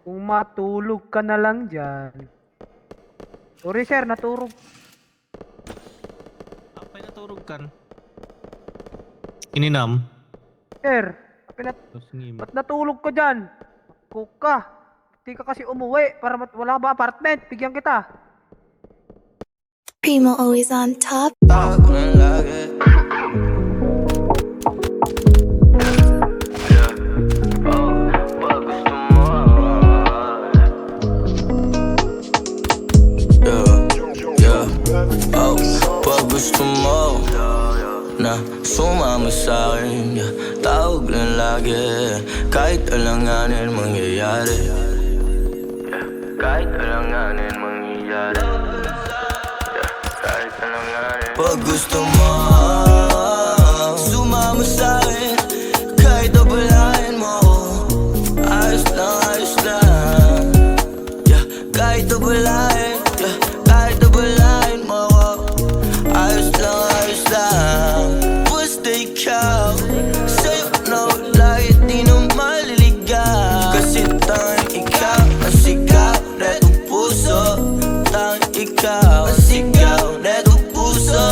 Kung matulog ka na lang dyan. Sorry sir, naturog. Apay naturog kan. Ininam. Sir, Tapos ngim. ba't natulog ka dyan? Kuka. Di ka kasi umuwi para wala ba apartment? Bigyan kita. Primo always on top. Pag gusto mo na sumama sa'kin, yeah, tawag lang lagi. Kahit alanganin mangyayari, kahit alanganin mangyayari, kahit alanganin. Pag gusto mo sumama sa'kin, kahit abalahin mo ako, ayos lang, yeah, kahit abalahin, yeah, kahit abalahin mo ako, ayos lang. Basta ikaw, sa'yo na lagi di na maliligaw. Kasi tanging ikaw ang sigaw netong puso. Tanging ikaw ang sigaw netong puso.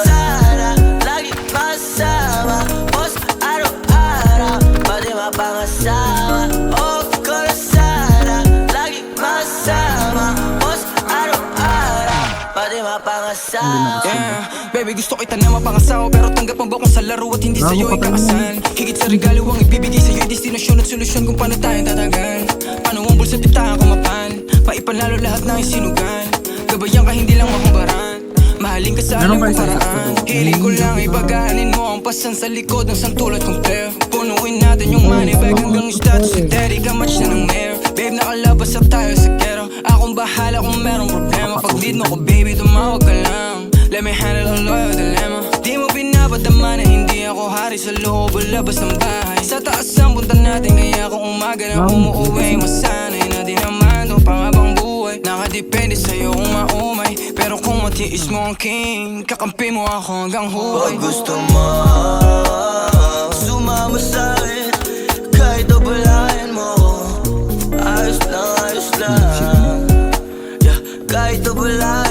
Sana lagi masama mo sa araw-araw, pati mapangasawa. Ko na sana lagi masama mo sa araw-araw, pati mapangasawa. Baby, gusto kita na mapangasawa, pero tanggap mo ba kung sa laro at hindi sa'yo ikakasal? Higit sa regalo ang ibibigay sa'yo'y destinasyon at solusyon kung paano tayong tatagan. Paano ang bulsa titahan kumapan, maipanlalo lahat ng isinugan. Gabayan ka hindi lang makumbaran, mahalin ka sa alam kong paraan. Hiling ko lang ipaganin mo ang pasan sa likod ng santulad kong player. Punuin natin yung money bag hanggang status si daddy ka match na ng mayor. Babe, nakalabas at tayo sa kero, akong bahala kung merong problema. Pag need mo ko baby, tumawag ka lang. Let me handle all your dilemma. Di mo pinapadama na hindi ako hari sa loob o labas ng bahay. Sa taas ang punta natin, kaya kung umaga na umuuwi, masanay na din naman itong pangabang buhay. Nakadepende sa'yo kung maumay, pero kung matiis mo ang king, kakampi mo ako hanggang huway. Pag gusto mo sumama sa'kin, kahit abalahin mo ako, ayos lang, yeah, kahit abalahin